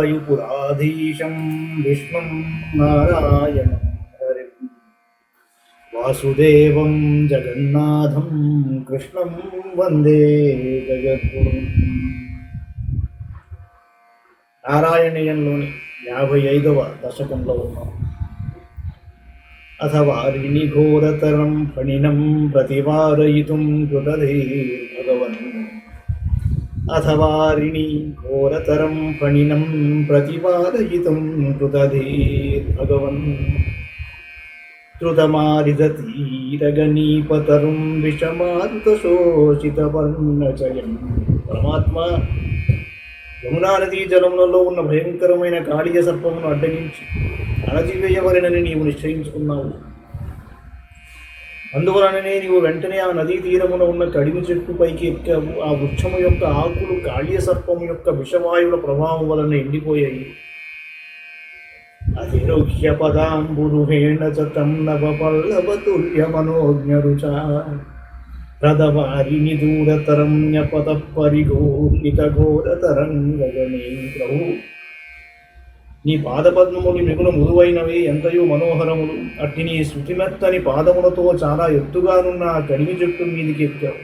వాయుపురాధీశం విష్ణుం నారాయణం హరిం వాసుదేవం జగన్నాథం కృష్ణం వందే జగద్గురుం. నారాయణీయంలోని 55వ దశకంలో ఉన్నాం. అథవారిణి ఘోరతరం ఫణినం ప్రతివారయితుం కృతధీర్భగవన్. అథవారిణి ఘోరతరం ఫణినం ప్రతివారయితుం కృతధీర్భగవన్. ధృతమారిదతీరగణీపతరుం విషమారుతశోషితవర్ణచయం. పరమాత్మ, యమునా నదీ జలములలో ఉన్న భయంకరమైన కాళీయ సర్పమును అడ్డగించి అణచివేయవలెనని నీవు నిశ్చయించుకున్నావు. అందువలననే నీవు వెంటనే ఆ నదీ తీరమున ఉన్న కడిమి చెట్టు పైకి ఎక్కావు. ఆ వృక్షము యొక్క ఆకులు కాళీయ సర్పము యొక్క విషవాయువుల ప్రభావం వలన ఎండిపోయాయి. అతిరుహ్య పదాంబురుహేణ చతం నవపల్లవతుల్యమనోజ్ఞరుచ ప్రదవారిని దూరతరమ్యపద పరిఘోర్లిత ఘోరతరంగగణే. ప్రభు, నీ పాదపద్మములు మిగులు మృదువైనవి, ఎంతయో మనోహరములు. అట్టి నీ శృతిమెత్తని పాదములతో చాలా ఎత్తుగానున్న ఆ కడిమి చెట్టు మీదికి ఎక్కావు.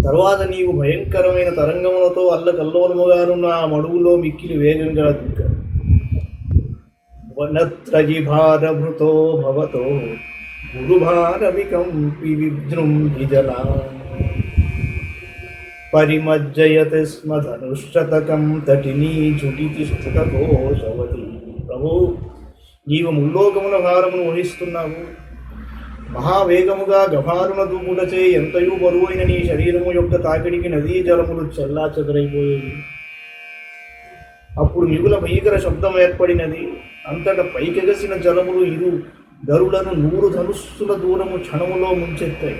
తర్వాత నీవు భయంకరమైన తరంగములతో అల్లకల్లోలముగానున్న ఆ మడుగులో మిక్కిలి వేగంగా దిక్కావు. వనత్రజిభారభృతో భవతో గురుభారవికంపి విజృంభిజలా పరిమజ్జయతి స్మ ధనుష్టతకం తటినీ చుటితిష్ఠుతకోశవతి. ప్రభు, నీవు ముల్లోకముల భారమును వహిస్తున్నావు. మహావేగముగా గభారున దూకుటచే ఎంతయూ బరువైన నీ శరీరము యొక్క తాకిడికి నదీ జలములు చెల్లా చెదరైపోయేవి. అప్పుడు మిగుల భీకర శబ్దం ఏర్పడినది. అంతటా పైకెగసిన జలములు ఇరు గరులను 100 ధనుస్సుల దూరము క్షణములో ముంచెత్తాయి.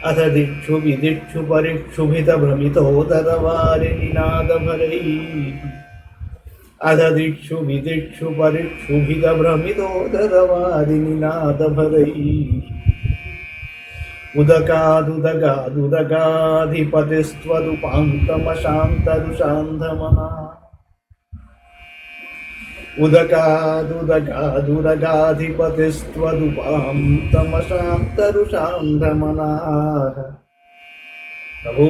అథ దిక్షు విదిక్షు పరిక్షుభిత భ్రమితోదరవారి నినాదభరై. అథ దిక్షు విదిక్షు పరిక్షుభిత భ్రమితోదరవారి నినాదభరై. ఉదకాదుదగాదుదగాధిపతిస్త్వదుపాంతమశాంతరుషాంధమనా. ఉదకాదుదగాదుదగాధిపతిస్త్వదుపాంతమశాంతరుషాంధమనా. ప్రభు,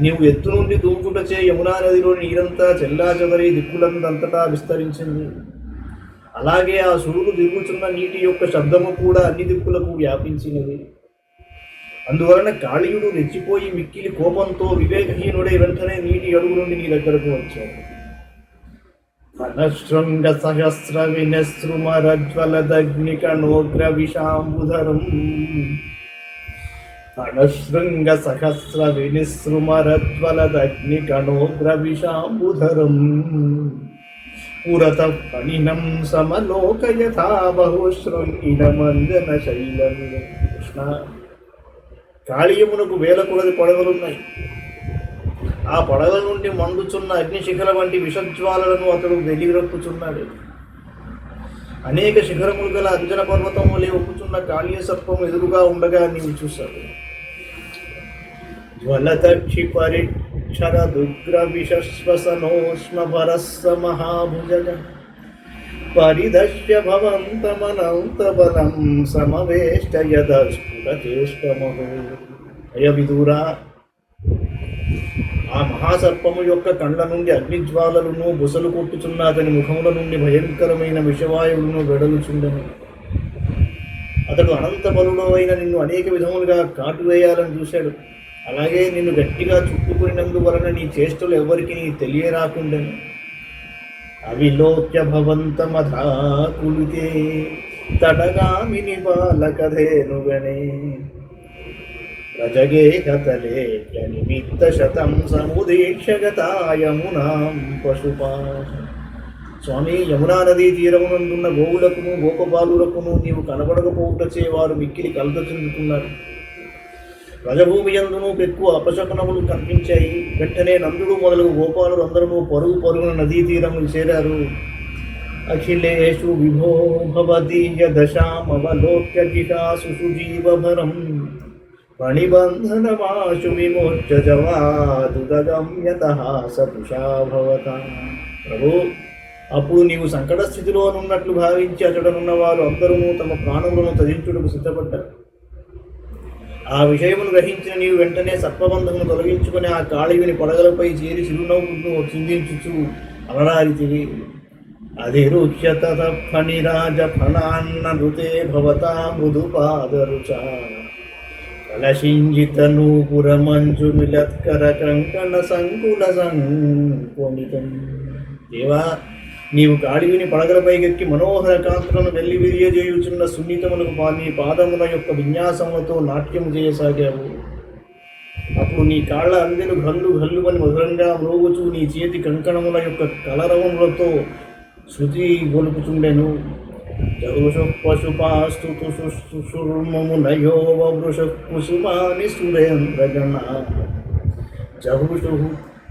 నీవు ఎత్తు నుండి దూకుటచే యమునా నదిలోని నీరంతా చెల్లా చెదరి దిక్కులందంతటా విస్తరించింది. అలాగే ఆ సుడులు దిగుచున్న నీటి యొక్క శబ్దము కూడా అన్ని దిక్కులకు వ్యాపించినది. అందువలన కాళీయుడు రెచ్చిపోయి మిక్కిలి కోపంతో వివేకహీనుడై వెంటనే నీటి అడుగు నుండి నీ దగ్గరకు వచ్చాడు. అనశృంగ సహస్ర వినశ్రుమరజ్వలదగ్నికణోగ్ర విషాంబుధరం. అనశృంగ సహస్ర వినిసృమరజ్వలదగ్నికణోగ్ర విషాంబుధరం. పురత ఫణినం సమలోకయథా బహుశృంగినమంజన శైలం. కృష్ణ, కాళీయమునకు వేల కొలది పడగలున్నాయి. ఆ పడగల నుండి మండుచున్న అగ్నిశిఖర వంటి విషజ్వాలలను అతడు వెలిగిరప్పుచున్నాడు. అనేక శిఖరములు గల అంజన పర్వతం వలె ఒప్పుచున్న కాళీయ సర్పం ఎదురుగా ఉండగా నీవు చూశాడు. జ్వలతక్షి పరిక్షర దుగ్ర విషశ్వసనోష్మ భరస్స మహాభుజగ పరిదశ్య భవంతమనంత బలం సమవేష్టయదస్ఫుటచేష్టమహో. అయ విదూరా, ఆ మహాసర్పము యొక్క కండ్ల నుండి అగ్నిజ్వాలలను బుసలు కొట్టుచున్న అతని ముఖముల నుండి భయంకరమైన విషవాయువులను వెడలుచుండెను. అతడు అనంత బలుడో అయిన నిన్ను అనేక విధములుగా కాటువేయాలని చూశాడు. అలాగే నిన్ను గట్టిగా చుట్టుకునినందువలన నీ చేష్టలు ఎవరికి తెలియరాకుండెను. అవిలోక్య భవంతమధాకులితే తడగామిని బాలకధేనుగణే. రజగే కతలే నిమిత్త శతం సముదీక్షగతాయమునాం పశుపా. స్వామి, యమునా నదీ తీరమునందున్న గోవులకును గోపబాలులకును నీవు కనబడకపోవుటచే వారు మిక్కిలి కలత చెందుతున్నారు. రజభూమి యందును ఎక్కువ అపశకునములు కనిపించాయి. వెంటనే నందుడు మొదలగు గోపాలులు అందరూ పరుగు పరుగున నదీ తీరములు చేరారు. అఖిలేషు విభో భవదీయ దశామవలోక్య జిహాసు సుజీవభరం ఫణిబంధనమాశు విమోచ్య జవాదుదగమ్యతః సపుషా భవతాం. ప్రభు, అప్పుడు నీవు సంకట స్థితిలో నున్నట్లు భావించి అతడనున్న వారు అందరూ తమ ప్రాణములను త్యజించుటకు సిద్ధపడ్డారు. ఆ విషయమును గ్రహించిన నీవు వెంటనే సర్పబంధమును తొలగించుకుని ఆ కాళివిని పడగలపై చేరి చిరునవ్వును చిందించుచు అలరారితివి. అధిరుచ్యత ఫణిరాజ ఫణాన్న ఋతే భవతా మృదుపాదరుచ కలశింజిత నూపుర మంజు మిలత్కర కంకణ సంకుల సంకోణితం. దేవా, నీవు కాళివిని పడగలపైకెక్కి మనోహర కాంతులను వెళ్లి విరియజేయుచున్న సున్నితములకు నీ పాదముల యొక్క విన్యాసములతో నాట్యము చేయసాగావు. అప్పుడు నీ కాళ్ళ అందెలు గల్లు గల్లుమని మధురంగా మ్రోగుచూ నీ చేతి కంకణముల యొక్క కలరవములతో శృతి గొలుపుచుండెను. జహృషు పశుపాస్తు సుషుర్మమునయో వృష కుసుమాని సురేంద్రగణ. జహృషు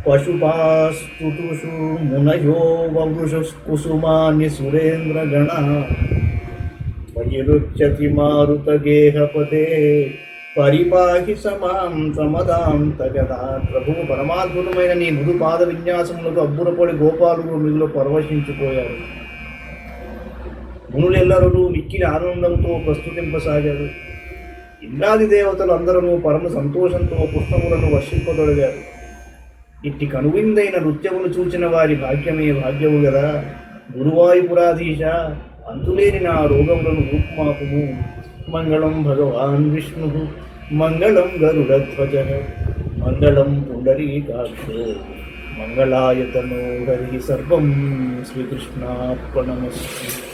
పశుపాస్తుషు మునయో వృష కుసుమాని సురేంద్రగణ. వైరుచ్యతి మారుతగేహపదే పరిపాహి సమాం సమదాం తగదా. ప్రభువు, పరమాద్భుతమైన నీ మృదు పాద విన్యాసములకు అబ్బురపడి గోపాలుడు మిగులు పరవశించిపోయారు. మునులెల్లరూ మిక్కిలి ఆనందంతో ప్రస్తుతింపసాగారు. ఇంద్రాది దేవతలు అందరూ పరమ సంతోషంతో పుష్పములను వర్షింపదొడిగారు. ఇట్టి కనువిందైన నృత్యమును చూచిన వారి భాగ్యమే భాగ్యము గదా. గురువాయుపురాధీశ, అంతులేని నా రోగములను రూపుమాపుము. మంగళం భగవాన్ విష్ణు, మంగళం గరుడధ్వజ, మంగళం పుండరీకాక్షో, మంగళాయతనో హరి. సర్వం శ్రీకృష్ణార్పణమస్తు.